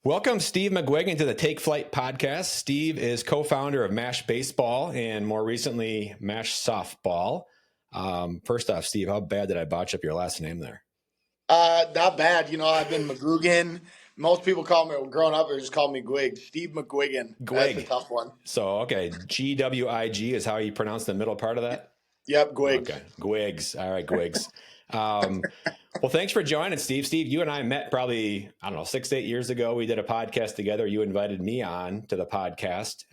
Welcome, Steve McGuiggan, to the Take Flyt podcast. Steve is co-founder of MASH Baseball and more recently MASH Softball. First off, Steve, how bad did I botch up your last name there? Not bad. I've been McGuiggan. Most people call me, growing up, they just call me Gwig. Steve McGuiggan. That's a tough one. So, okay, Gwig is how you pronounce the middle part of that? Yep, Gwigs. Okay, Gwigs. All right, Gwigs. Well, thanks for joining, Steve. Steve, you and I met probably, 6 to 8 years ago. We did a podcast together. You invited me on to the podcast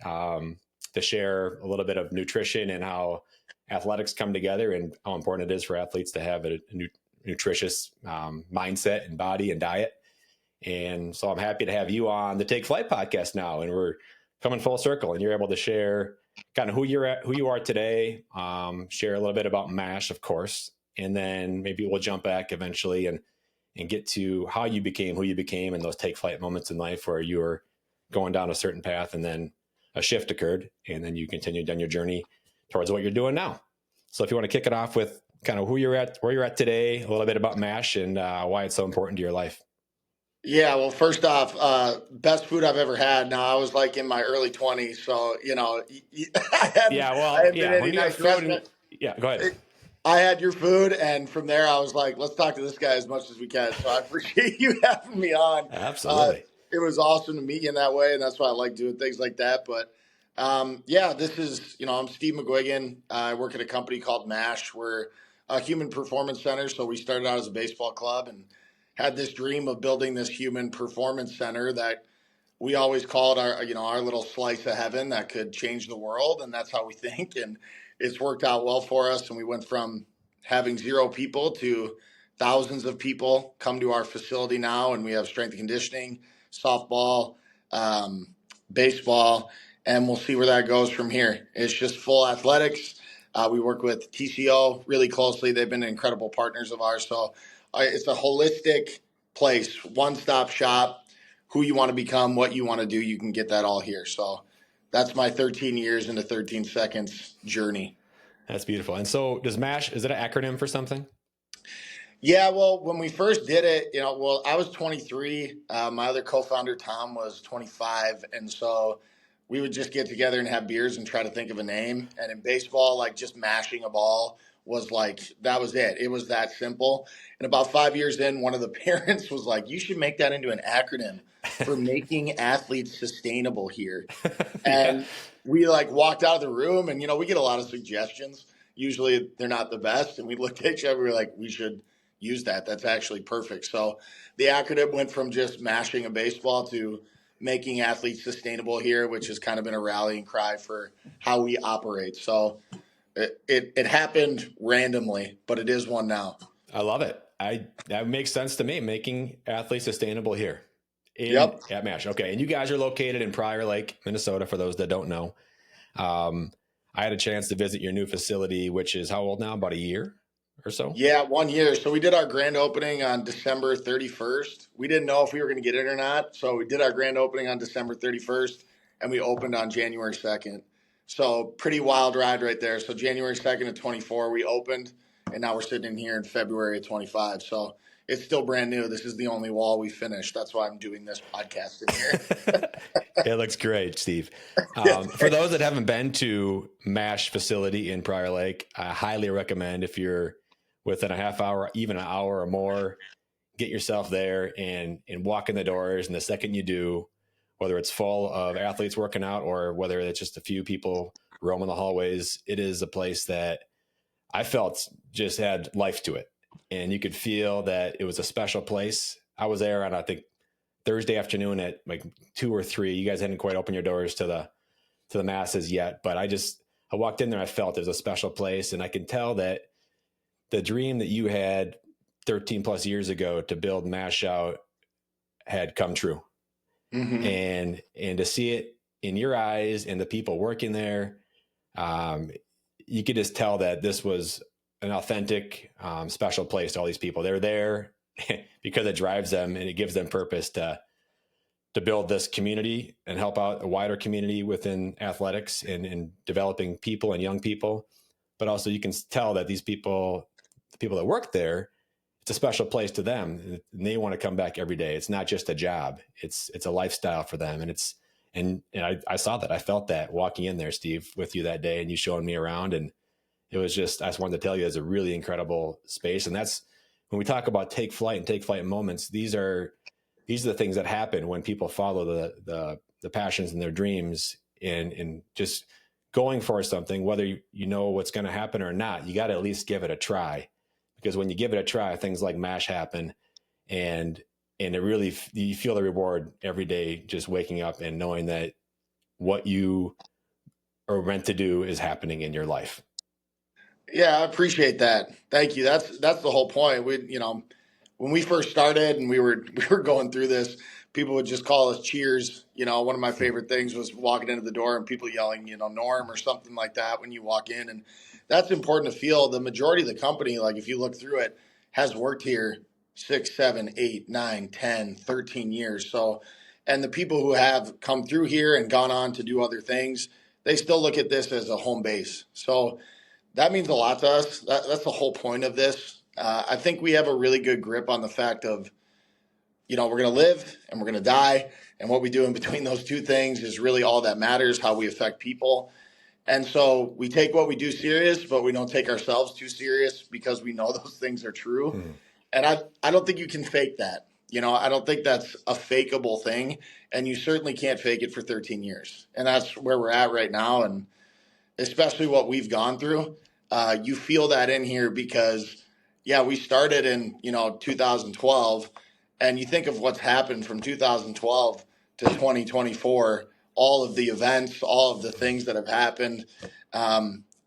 to share a little bit of nutrition and how athletics come together and how important it is for athletes to have a nutritious mindset and body and diet. And so I'm happy to have you on the Take Flyt podcast now. And we're coming full circle and you're able to share kind of who you are today, share a little bit about MASH, of course. And then maybe we'll jump back eventually and get to how you became who you became and those Take Flyt moments in life where you were going down a certain path and then a shift occurred and then you continued down your journey towards what you're doing now. So if you want to kick it off with kind of where you're at today, a little bit about MASH and why it's so important to your life. Yeah, well, first off, best food I've ever had. Now, I was like in my early 20s, so, Go ahead. I had your food, and from there, I was like, let's talk to this guy as much as we can. So I appreciate you having me on. Absolutely. It was awesome to meet you in that way, and that's why I like doing things like that. But, this is, I'm Steve McGuiggan. I work at a company called MASH. We're a human performance center, so we started out as a baseball club and had this dream of building this human performance center that we always called our little slice of heaven that could change the world. And that's how we think. And it's worked out well for us. And we went from having 0 people to thousands of people come to our facility now. And we have strength and conditioning, softball, baseball, and we'll see where that goes from here. It's just full athletics. We work with TCO really closely. They've been incredible partners of ours. So it's a holistic place, one-stop shop. Who you want to become, what you want to do, you can get that all here. So that's my 13 years into 13 seconds journey. That's beautiful. And so does MASH, is it an acronym for something? Yeah, well, when we first did it, I was 23. My other co-founder, Tom, was 25. And so we would just get together and have beers and try to think of a name. And in baseball, like just mashing a ball was like, that was it. It was that simple. And about 5 years in, one of the parents was like, you should make that into an acronym for making athletes sustainable here. And we walked out of the room and, we get a lot of suggestions. Usually they're not the best. And we looked at each other, we were like, we should use that. That's actually perfect. So the acronym went from just mashing a baseball to making athletes sustainable here, which has kind of been a rallying cry for how we operate. So it happened randomly, but it is one now. I love it. That makes sense to me, making athletes sustainable here. At MASH. Okay. And you guys are located in Prior Lake, Minnesota, for those that don't know. I had a chance to visit your new facility, which is how old now? About a year or so? Yeah, 1 year. So we did our grand opening on December 31st. We didn't know if we were going to get it or not. So we did our grand opening on December 31st and we opened on January 2nd. So pretty wild ride right there. So January 2nd of 24, we opened, and now we're sitting in here in February of 25. So it's still brand new. This is the only wall we finished. That's why I'm doing this podcast in here. It looks great, Steve. For those that haven't been to MASH facility in Prior Lake, I highly recommend, if you're within a half hour, even an hour or more, get yourself there and walk in the doors. And the second you do, whether it's full of athletes working out or whether it's just a few people roaming the hallways, it is a place that I felt just had life to it. And you could feel that it was a special place. I was there on, I think, Thursday afternoon at like 2 or 3. You guys hadn't quite opened your doors to the masses yet, but I walked in there. I felt it was a special place. And I can tell that the dream that you had 13 plus years ago to build MASH out had come true. Mm-hmm. And to see it in your eyes and the people working there, you could just tell that this was an authentic, special place to all these people. They're there because it drives them and it gives them purpose to build this community and help out a wider community within athletics and developing people and young people. But also you can tell that these people, the people that work there, it's a special place to them, and they want to come back every day. It's not just a job; it's a lifestyle for them, and I saw that, I felt that walking in there, Steve, with you that day, and you showing me around, and it was just, I just wanted to tell you, it's a really incredible space, and that's when we talk about Take Flyt and Take Flyt moments. These are the things that happen when people follow the passions and their dreams, and just going for something, whether you know what's going to happen or not. You got to at least give it a try, because when you give it a try, things like MASH happen, and it really, you feel the reward every day, just waking up and knowing that what you are meant to do is happening in your life. Yeah, I appreciate that. Thank you. That's the whole point. When we first started and we were going through this, people would just call us cheers. One of my favorite things was walking into the door and people yelling, Norm or something like that when you walk in. And that's important to feel. The majority of the company, like if you look through it, has worked here 6, 7, 8, 9, 10, 13 years. So, and the people who have come through here and gone on to do other things, they still look at this as a home base. So that means a lot to us. That's the whole point of this. I think we have a really good grip on the fact of, we're going to live and we're going to die. And what we do in between those two things is really all that matters, how we affect people. And so we take what we do serious, but we don't take ourselves too serious, because we know those things are true. Mm. And I don't think you can fake that. I don't think that's a fakeable thing. And you certainly can't fake it for 13 years. And that's where we're at right now. And especially what we've gone through, you feel that in here, because, we started in, 2012, and you think of what's happened from 2012 to 2024, all of the events, all of the things that have happened.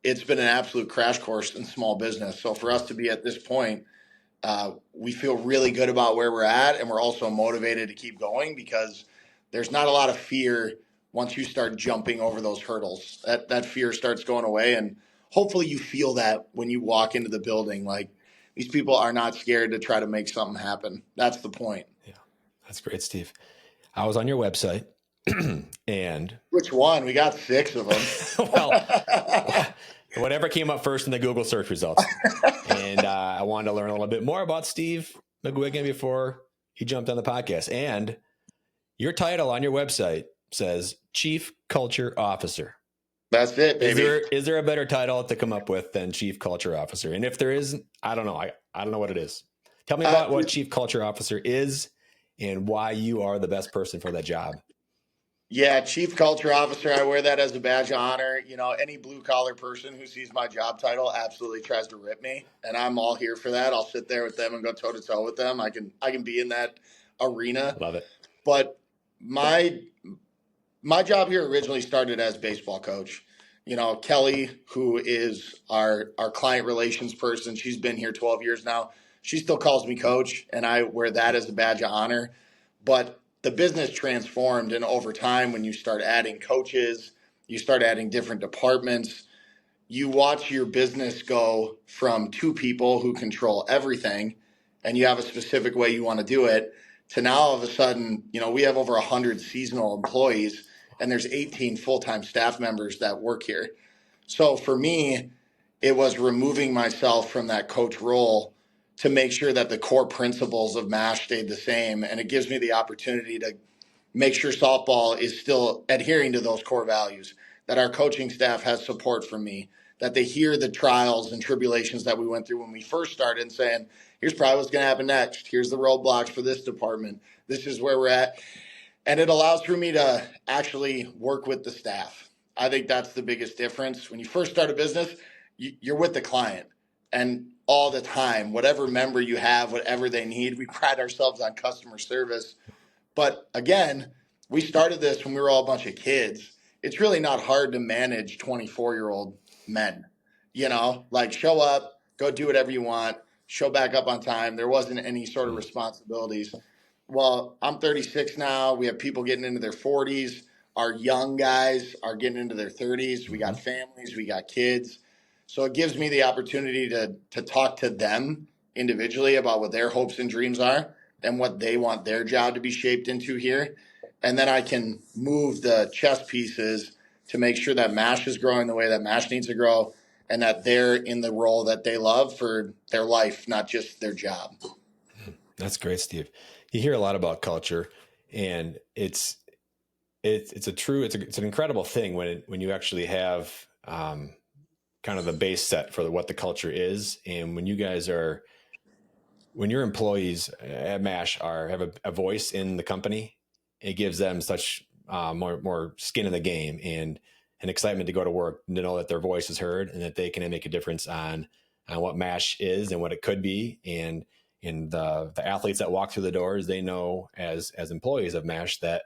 It's been an absolute crash course in small business. So for us to be at this point, we feel really good about where we're at, and we're also motivated to keep going, because there's not a lot of fear once you start jumping over those hurdles. That fear starts going away, and hopefully you feel that when you walk into the building. Like, these people are not scared to try to make something happen. That's the point. Yeah, that's great, Steve. I was on your website, and which one? We got 6 of them. Well, whatever came up first in the Google search results. And I wanted to learn a little bit more about Steve McGuiggan before he jumped on the podcast. And your title on your website says Chief Culture Officer. That's it, baby. Is there a better title to come up with than Chief Culture Officer? And if there isn't, I don't know. I don't know what it is. Tell me about what Chief Culture Officer is and why you are the best person for that job. Yeah, Chief Culture Officer, I wear that as a badge of honor. Any blue collar person who sees my job title absolutely tries to rip me, and I'm all here for that. I'll sit there with them and go toe to toe with them. I can be in that arena. Love it. But my job here originally started as baseball coach. Kelly, who is our client relations person, she's been here 12 years now. She still calls me coach, and I wear that as a badge of honor. But the business transformed, and over time, when you start adding coaches, you start adding different departments, you watch your business go from 2 people who control everything, and you have a specific way you want to do it, to now all of a sudden, we have over 100 seasonal employees, and there's 18 full-time staff members that work here. So for me, it was removing myself from that coach role to make sure that the core principles of MASH stayed the same. And it gives me the opportunity to make sure softball is still adhering to those core values, that our coaching staff has support from me, that they hear the trials and tribulations that we went through when we first started, and saying, here's probably what's going to happen next. Here's the roadblocks for this department. This is where we're at. And it allows for me to actually work with the staff. I think that's the biggest difference. When you first start a business, you're with the client, and all the time, whatever member you have, whatever they need, we pride ourselves on customer service. But again, we started this when we were all a bunch of kids. It's really not hard to manage 24-year-old men, like show up, go do whatever you want, show back up on time. There wasn't any sort of responsibilities. Well, I'm 36 now. We have people getting into their 40s. Our young guys are getting into their 30s. We got families, we got kids. So it gives me the opportunity to talk to them individually about what their hopes and dreams are and what they want their job to be shaped into here. And then I can move the chess pieces to make sure that MASH is growing the way that MASH needs to grow, and that they're in the role that they love for their life, not just their job. That's great, Steve. You hear a lot about culture, and it's an incredible thing when you actually have kind of the base set for what the culture is, and when your employees at MASH have a voice in the company, it gives them such more skin in the game and an excitement to go to work, to know that their voice is heard and that they can make a difference on what MASH is and what it could be. And the athletes that walk through the doors, they know as employees of MASH that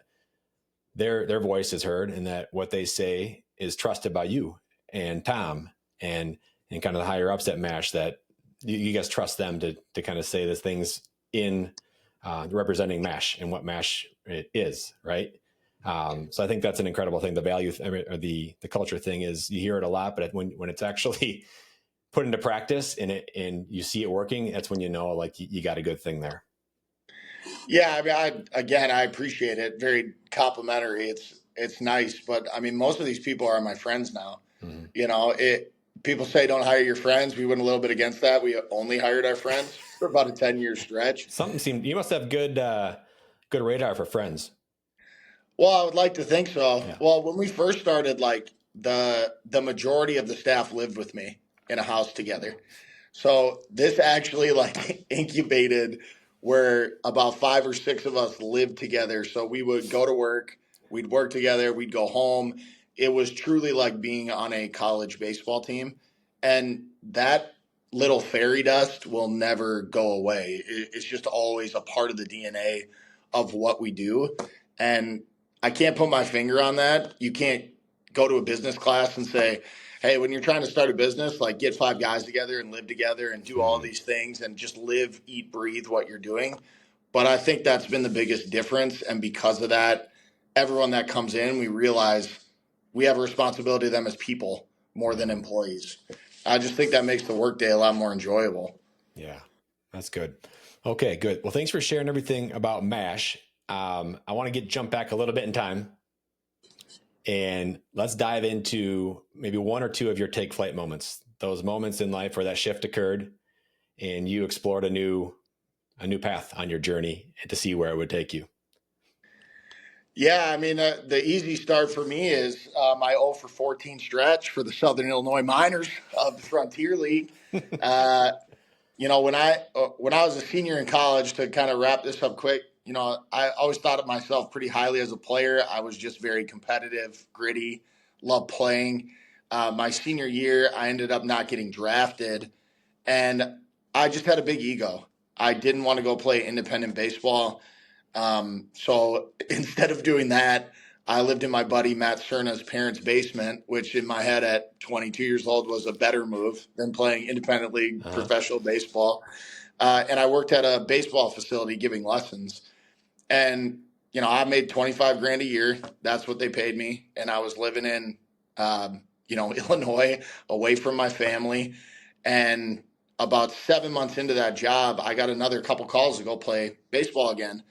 their voice is heard and that what they say is trusted by you and Tom and kind of the higher ups at MASH, that you guys trust them to kind of say the things in representing MASH and what MASH it is, right? So I think that's an incredible thing. The value, or the culture thing, is you hear it a lot, but when it's actually put into practice and you see it working, that's when you know, like, you got a good thing there. Yeah, I mean, I appreciate it. Very complimentary. It's nice, but I mean, most of these people are my friends now. Mm-hmm. You know, people say don't hire your friends. We went a little bit against that. We only hired our friends for about a 10-year stretch. You must have good radar for friends. Well, I would like to think so. Yeah. Well, when we first started, like the majority of the staff lived with me in a house together. So this actually like incubated where about 5 or 6 of us lived together. So we would go to work, we'd work together, we'd go home. It was truly like being on a college baseball team. And that little fairy dust will never go away. It's just always a part of the DNA of what we do. And I can't put my finger on that. You can't go to a business class and say, hey, when you're trying to start a business, like get 5 guys together and live together and do all these things and just live, eat, breathe what you're doing. But I think that's been the biggest difference. And because of that, everyone that comes in, we realize we have a responsibility to them as people more than employees. I just think that makes the workday a lot more enjoyable. Yeah, that's good. Okay, good. Well, thanks for sharing everything about MASH. I want to jump back a little bit in time. And let's dive into maybe 1 or 2 of your Take Flyt moments, those moments in life where that shift occurred and you explored a new path on your journey and to see where it would take you. Yeah, I mean, the easy start for me is my 0 for 14 stretch for the Southern Illinois Miners of the Frontier League. You know, when I was a senior in college, to kind of wrap this up quick, you know, I always thought of myself pretty highly as a player. I was just very competitive, gritty, loved playing. My senior year, I ended up not getting drafted, and I just had a big ego. I didn't want to go play independent baseball. So instead of doing that, I lived in my buddy Matt Cerna's parents' basement, which in my head at 22 years old was a better move than playing independent league professional baseball. And I worked at a baseball facility giving lessons. And, you know, I made 25 grand a year. That's what they paid me. And I was living in, Illinois, away from my family. And about 7 months into that job, I got another couple calls to go play baseball again.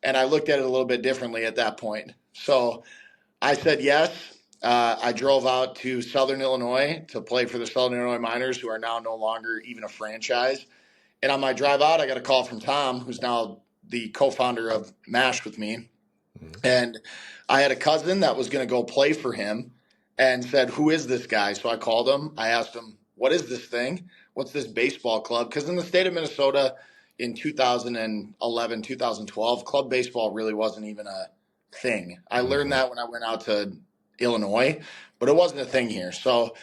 And I looked at it a little bit differently at that point. So I said yes. I drove out to Southern Illinois to play for the Southern Illinois Miners, who are now no longer even a franchise. And on my drive out, I got a call from Tom, who's now the co-founder of MASH with me. And I had a cousin that was going to go play for him and said, who is this guy? So I called him. I asked him, what is this thing? What's this baseball club? Because in the state of Minnesota in 2011, 2012, club baseball really wasn't even a thing. I learned that when I went out to Illinois, but it wasn't a thing here. So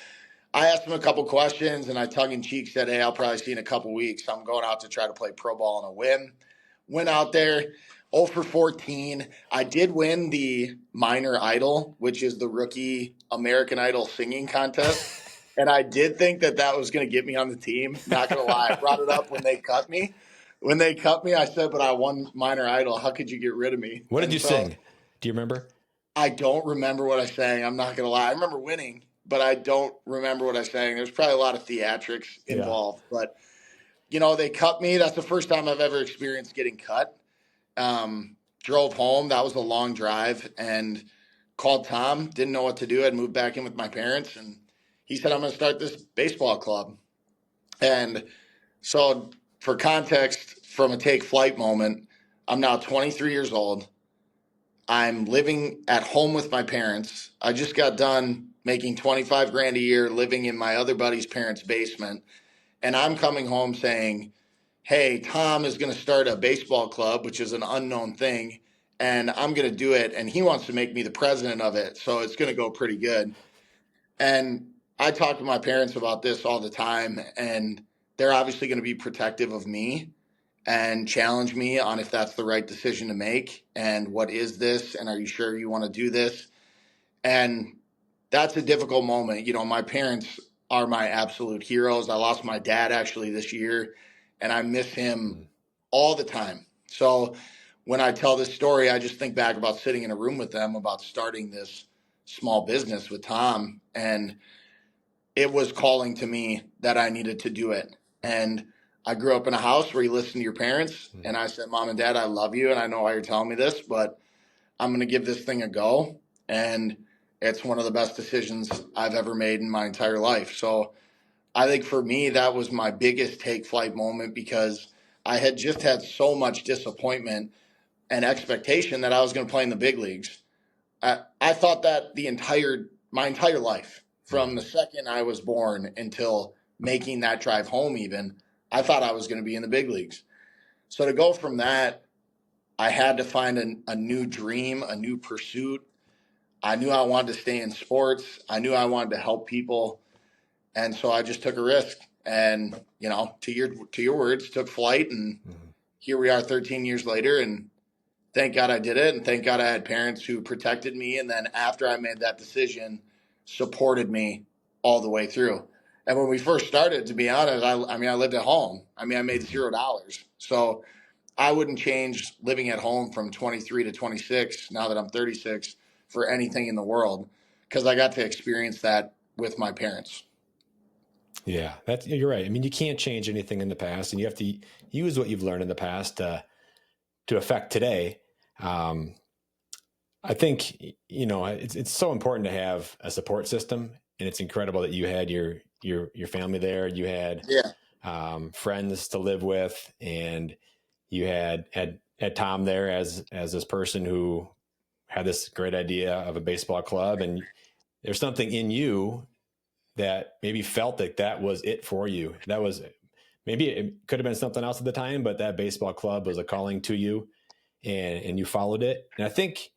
I asked him a couple questions, and I tongue-in-cheek said, hey, I'll probably see you in a couple weeks. I'm going out to try to play pro ball on a whim. Went out there, 0 for 14. I did win the Minor Idol, which is the rookie American Idol singing contest. And I did think that was going to get me on the team. Not going to lie. I brought it up when they cut me. When they cut me, I said, but I won Minor Idol. How could you get rid of me? What did you sing? Do you remember? I don't remember what I sang. I'm not going to lie. I remember winning, but I don't remember what I sang. There's probably a lot of theatrics involved. Yeah. But, you know, they cut me. That's the first time I've ever experienced getting cut. Drove home. That was a long drive, and called Tom. Didn't know what to do. I'd moved back in with my parents, and he said, I'm going to start this baseball club. And so, for context, from a Take Flyt moment, I'm now 23 years old. I'm living at home with my parents. I just got done making 25 grand a year living in my other buddy's parents' basement. And I'm coming home saying, hey, Tom is going to start a baseball club, which is an unknown thing, and I'm going to do it. And he wants to make me the president of it. So it's going to go pretty good. And I talk to my parents about this all the time, and they're obviously going to be protective of me and challenge me on if that's the right decision to make and what is this and are you sure you want to do this. And that's a difficult moment. You know, my parents are my absolute heroes. I lost my dad actually this year, and I miss him all the time. So when I tell this story, I just think back about sitting in a room with them about starting this small business with Tom, and it was calling to me that I needed to do it. And I grew up in a house where you listen to your parents, and I said, Mom and Dad, I love you, and I know why you're telling me this, but I'm going to give this thing a go. And it's one of the best decisions I've ever made in my entire life. So I think for me, that was my biggest Take Flyt moment, because I had just had so much disappointment and expectation that I was going to play in the big leagues. I thought that my entire life, from the second I was born until making that drive home even, I thought I was going to be in the big leagues. So to go from that, I had to find a new dream, a new pursuit. I knew I wanted to stay in sports. I knew I wanted to help people. And so I just took a risk. And, you know, to your words, took flight. And here we are 13 years later. And thank God I did it. And thank God I had parents who protected me. And then after I made that decision, supported me all the way through. And when we first started, to be honest, I mean, I lived at home. I mean, I made $0. So I wouldn't change living at home from 23 to 26, now that I'm 36, for anything in the world, because I got to experience that with my parents. Yeah, you're right. I mean, you can't change anything in the past, and you have to use what you've learned in the past to affect today. I think, you know, it's so important to have a support system, and it's incredible that you had your family there. You had friends to live with, and you had Tom there as this person who had this great idea of a baseball club, and there's something in you that maybe felt like that was it for you. That was, maybe it could have been something else at the time, but that baseball club was a calling to you, and you followed it. And I think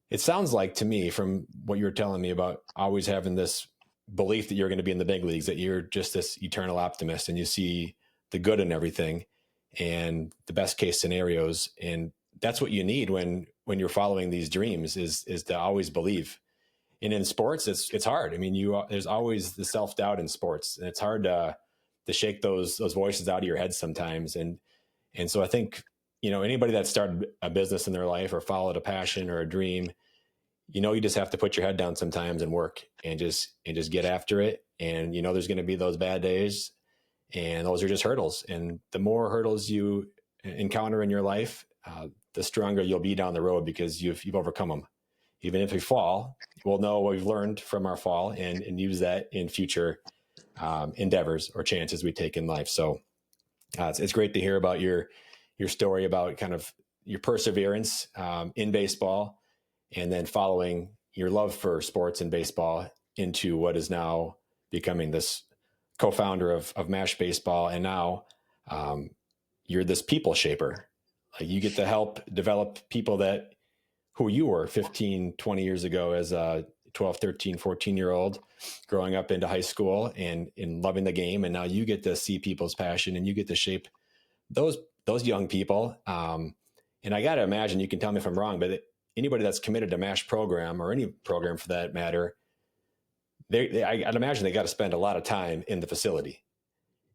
it sounds like to me, from what you were telling me about always having this belief that you're going to be in the big leagues, that you're just this eternal optimist and you see the good in everything and the best case scenarios. And that's what you need when you're following these dreams, is to always believe. And in sports, it's hard. I mean, there's always the self-doubt in sports, and it's hard to shake those voices out of your head sometimes. And so I think, you know, anybody that started a business in their life or followed a passion or a dream, you know, you just have to put your head down sometimes and work and just get after it. And, you know, there's going to be those bad days, and those are just hurdles. And the more hurdles you encounter in your life, the stronger you'll be down the road, because you've overcome them. Even if we fall, we'll know what we've learned from our fall and use that in future endeavors or chances we take in life. So it's great to hear about your story about kind of your perseverance in baseball, and then following your love for sports and baseball into what is now becoming this co-founder of MASH Baseball. And now you're this people shaper. Like, you get to help develop people who you were 15, 20 years ago as a 12, 13, 14-year-old growing up into high school and loving the game. And now you get to see people's passion, and you get to shape those young people. And I got to imagine, you can tell me if I'm wrong, but anybody that's committed to MASH program, or any program for that matter, I'd imagine they got to spend a lot of time in the facility.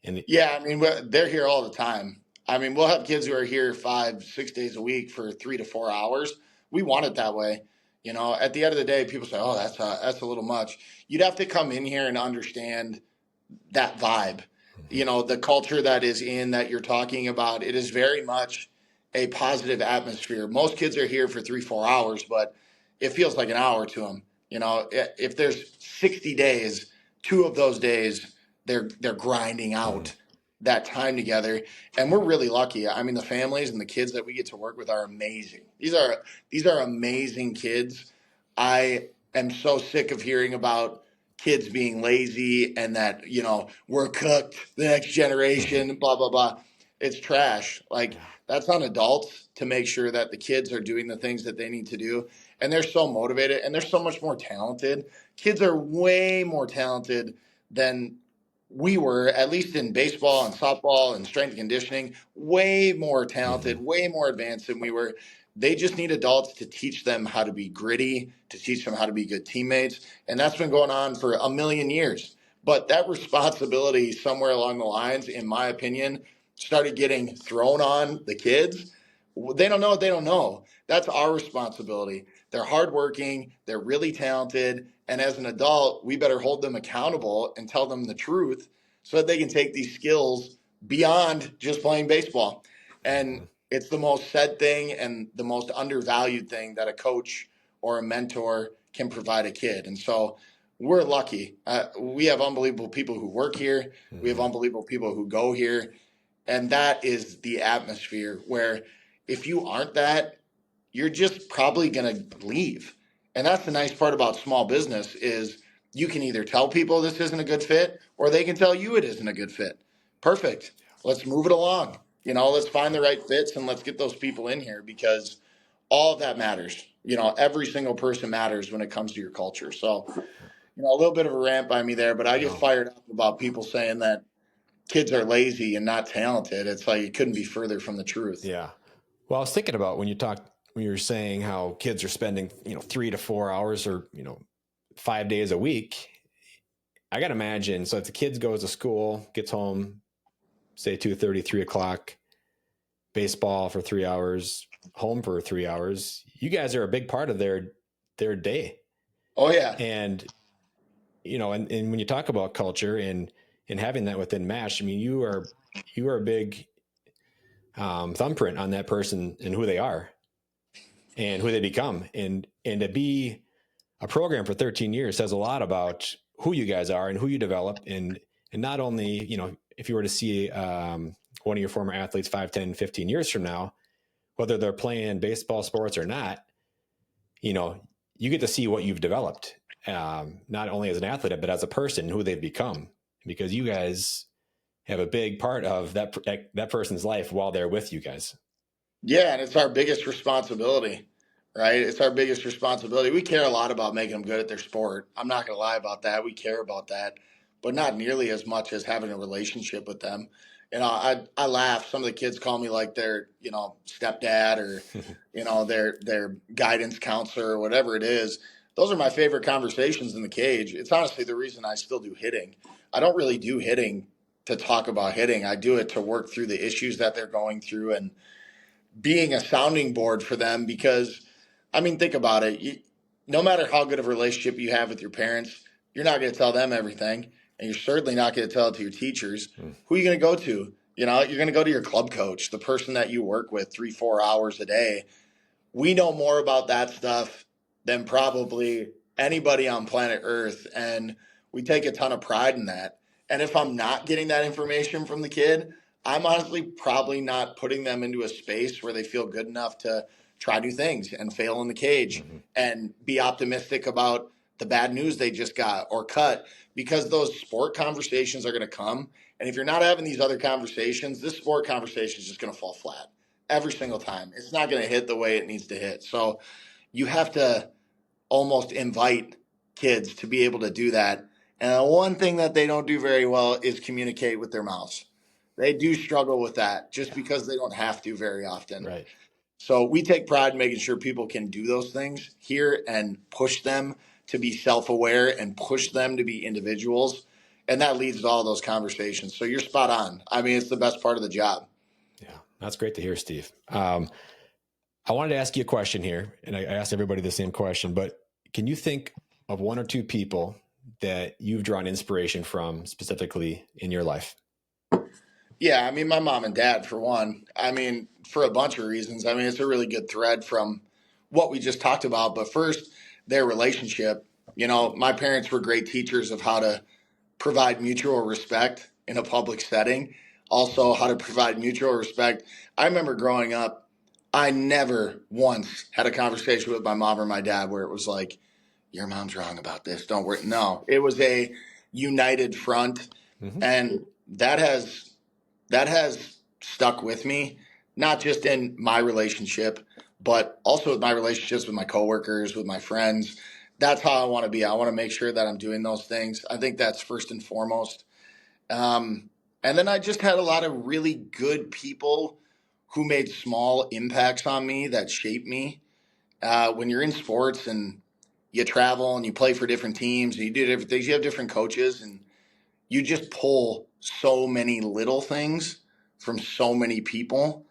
Yeah, I mean, they're here all the time. I mean, we'll have kids who are here 5-6 days a week for 3 to 4 hours. We want it that way. You know, at the end of the day, people say, "Oh, that's a little much." You'd have to come in here and understand that vibe. You know, the culture that is that you're talking about. It is very much a positive atmosphere. Most kids are here for 3-4 hours, but it feels like an hour to them. You know, if there's 60 days, 2 of those days they're grinding out that time together, and we're really lucky. I mean, the families and the kids that we get to work with are amazing. These are amazing kids. I am so sick of hearing about kids being lazy and that, we're cooked, the next generation, blah blah blah. It's trash. Like, that's on adults to make sure that the kids are doing the things that they need to do, and they're so motivated and they're so much more talented. Kids are way more talented than we were, at least in baseball and softball and strength and conditioning, way more talented, way more advanced than we were. They just need adults to teach them how to be gritty, to teach them how to be good teammates. And that's been going on for a million years. But that responsibility, somewhere along the lines, in my opinion, started getting thrown on the kids. They don't know what they don't know. That's our responsibility. They're hardworking, they're really talented, and as an adult, we better hold them accountable and tell them the truth so that they can take these skills beyond just playing baseball. And it's the most said thing and the most undervalued thing that a coach or a mentor can provide a kid. And so we're lucky. We have unbelievable people who work here. We have unbelievable people who go here. And that is the atmosphere where if you aren't that, you're just probably going to leave. And that's the nice part about small business is you can either tell people this isn't a good fit or they can tell you it isn't a good fit. Perfect. Let's move it along. Let's find the right fits and let's get those people in here because all of that matters. Every single person matters when it comes to your culture. So, a little bit of a rant by me there, but I get fired up about people saying that kids are lazy and not talented. It's like it couldn't be further from the truth. Yeah. Well, I was thinking about when you were saying how kids are spending, 3 to 4 hours or, 5 days a week. I got to imagine. So if the kid goes to school, gets home, say 2:30, 3 o'clock, baseball for 3 hours, home for 3 hours, you guys are a big part of their day. Oh yeah. And, and when you talk about culture and having that within MASH, I mean, you are a big thumbprint on that person and who they are and who they become. And to be a program for 13 years says a lot about who you guys are and who you develop. And not only, if you were to see one of your former athletes 5, 10, 15 years from now, whether they're playing baseball, sports or not, you get to see what you've developed, not only as an athlete, but as a person, who they've become, because you guys have a big part of that person's life while they're with you guys. Yeah, and it's our biggest responsibility, right? It's our biggest responsibility. We care a lot about making them good at their sport. I'm not going to lie about that. We care about that, but not nearly as much as having a relationship with them. I laugh. Some of the kids call me like their, stepdad or, their guidance counselor or whatever it is. Those are my favorite conversations in the cage. It's honestly the reason I still do hitting. I don't really do hitting to talk about hitting. I do it to work through the issues that they're going through and being a sounding board for them because, think about it. No matter how good of a relationship you have with your parents, you're not going to tell them everything. And you're certainly not going to tell it to your teachers. Who are you going to go to? You're going to go to your club coach, the person that you work with 3-4 hours a day. We know more about that stuff than probably anybody on planet Earth. And we take a ton of pride in that. And if I'm not getting that information from the kid, I'm honestly probably not putting them into a space where they feel good enough to try new things and fail in the cage and be optimistic about the bad news they just got or cut, because those sport conversations are going to come. And if you're not having these other conversations, this sport conversation is just going to fall flat every single time. It's not going to hit the way it needs to hit. So you have to almost invite kids to be able to do that. And the one thing that they don't do very well is communicate with their mouths. They do struggle with that just because they don't have to very often. Right. So we take pride in making sure people can do those things here and push them to be self-aware and push them to be individuals. And that leads to all those conversations. So you're spot on. It's the best part of the job. Yeah, that's great to hear, Steve. I wanted to ask you a question here, and I asked everybody the same question, but can you think of one or two people that you've drawn inspiration from specifically in your life? Yeah, my mom and dad, for one. For a bunch of reasons. It's a really good thread from what we just talked about. But first, their relationship. My parents were great teachers of how to provide mutual respect in a public setting, also how to provide mutual respect. I remember growing up, I never once had a conversation with my mom or my dad where it was like, your mom's wrong about this, don't worry. No, it was a united front. Mm-hmm. And that has stuck with me, not just in my relationship, but also with my relationships with my coworkers, with my friends. That's how I want to be. I want to make sure that I'm doing those things. I think that's first and foremost. And then I just had a lot of really good people who made small impacts on me that shaped me. When you're in sports and you travel and you play for different teams and you do different things, you have different coaches, and you just pull so many little things from so many people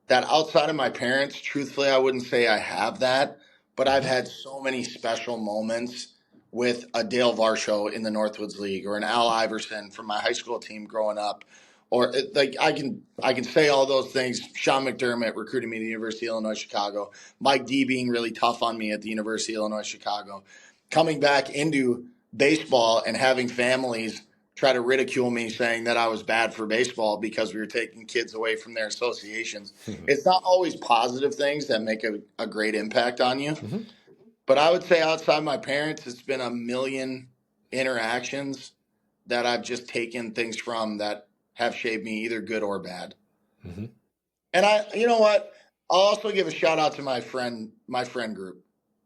that outside of my parents, truthfully, I wouldn't say I have that, but I've Mm-hmm. had so many special moments with a Dale Varsho in the Northwoods League or an Al Iverson from my high school team growing up. Or like I can say all those things. Sean McDermott recruiting me to the University of Illinois Chicago. Mike D being really tough on me at the University of Illinois Chicago. Coming back into baseball and having families try to ridicule me saying that I was bad for baseball because we were taking kids away from their associations. It's not always positive things that make a great impact on you. Mm-hmm. But I would say outside my parents, it's been a million interactions that I've just taken things from that have shaped me either good or bad. Mm-hmm. And you know what? I'll also give a shout out to my friend group,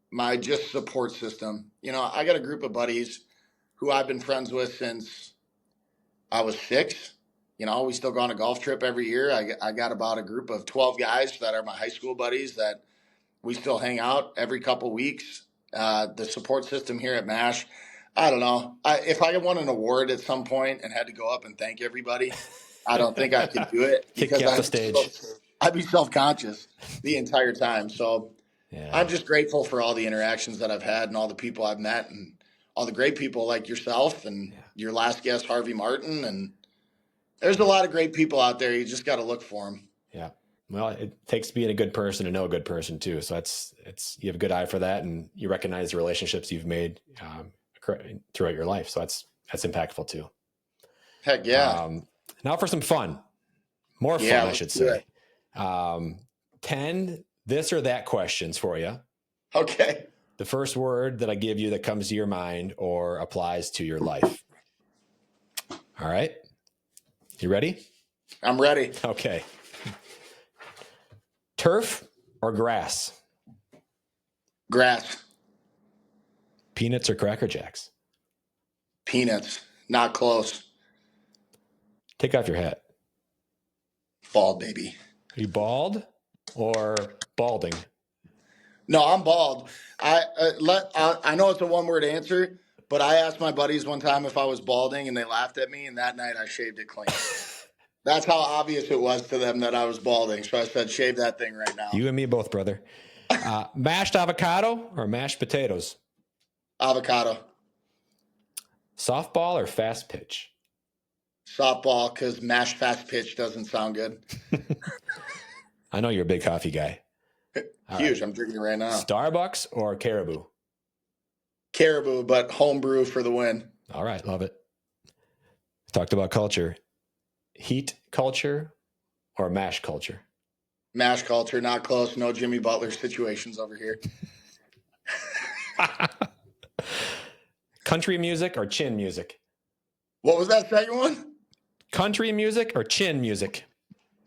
my just support system. I got a group of buddies who I've been friends with since I was 6. We still go on a golf trip every year. I got about a group of 12 guys that are my high school buddies that we still hang out every couple weeks. The support system here at MASH, I don't know. If I won an award at some point and had to go up and thank everybody, I don't think I could do it Kick because you off the stage. I'd be self-conscious the entire time. So Yeah. I'm just grateful for all the interactions that I've had and all the people I've met and all the great people like yourself and your last guest, Harvey Martin. And there's a lot of great people out there. You just got to look for them. Yeah. Well, it takes being a good person to know a good person too. So you have a good eye for that, and you recognize the relationships you've made throughout your life. So that's impactful too. Heck yeah. Now for some fun, more fun, I should say. 10 this or that questions for you. Okay. The first word that I give you that comes to your mind or applies to your life. All right. You ready? I'm ready. Okay. Turf or grass? Grass. Peanuts or Cracker Jacks? Peanuts. Not close. Take off your hat. Bald, baby. Are you bald or balding? No, I'm bald. I know it's a one-word answer, but I asked my buddies one time if I was balding, and they laughed at me, and that night I shaved it clean. That's how obvious it was to them that I was balding. So I said, shave that thing right now. You and me both, brother. Mashed avocado or mashed potatoes? Avocado. Softball or fast pitch? Softball, because mashed fast pitch doesn't sound good. I know you're a big coffee guy. Huge. Right. I'm drinking it right now. Starbucks or Caribou? Caribou, but homebrew for the win. All right. Love it. Talked about culture. Heat culture or mash culture? Mash culture, not close. No Jimmy Butler situations over here. Country music or chin music? What was that second one? Country music or chin music?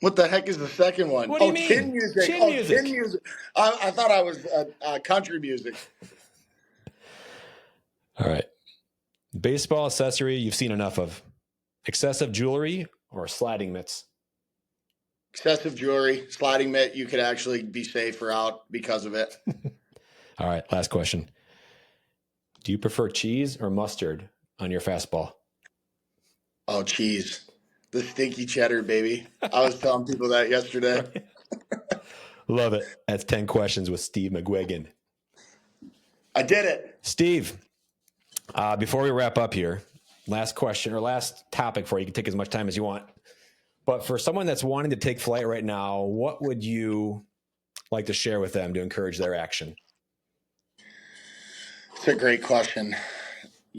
What the heck is the second one? What do you mean? Chin music. Chin music. Chin music. I thought I was country music. All right. Baseball accessory you've seen enough of. Excessive jewelry or sliding mitts? Excessive jewelry. Sliding mitt, you could actually be safe or out because of it. All right. Last question. Do you prefer cheese or mustard on your fastball? Oh, cheese. The stinky cheddar, baby. I was telling people that yesterday. Love it. That's 10 questions with Steve McGuiggan. I did it. Steve, before we wrap up here, last question or last topic for you. You can take as much time as you want. But for someone that's wanting to take flight right now, what would you like to share with them to encourage their action? It's a great question.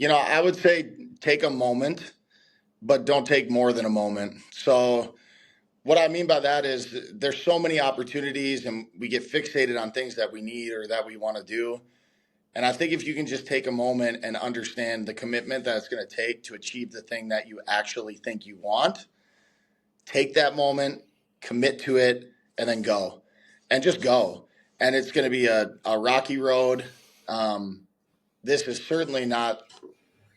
I would say take a moment, but don't take more than a moment. So what I mean by that is there's so many opportunities and we get fixated on things that we need or that we want to do. And I think if you can just take a moment and understand the commitment that it's going to take to achieve the thing that you actually think you want, take that moment, commit to it, and then go. And just go. And it's going to be a rocky road. This is certainly not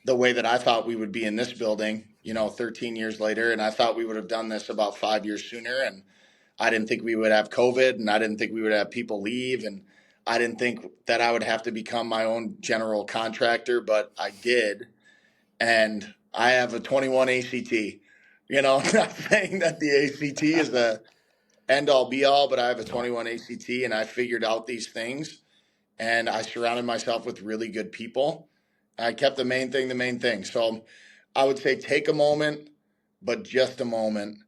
the way that I thought we would be in this building, 13 years later. And I thought we would have done this about 5 years sooner. And I didn't think we would have COVID, and I didn't think we would have people leave. And I didn't think that I would have to become my own general contractor, but I did. And I have a 21 ACT. Not saying that the ACT is the end all be all, but I have a 21 ACT and I figured out these things and I surrounded myself with really good people. I kept the main thing. So I would say take a moment, but just a moment.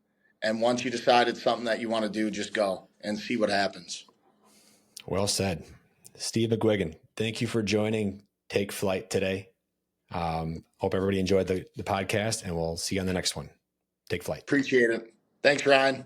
And once you decide it's something that you want to do, just go and see what happens. Well said. Steve McGuiggan, thank you for joining Take Flyt today. Hope everybody enjoyed the podcast, and we'll see you on the next one. Take Flyt. Appreciate it. Thanks, Ryan.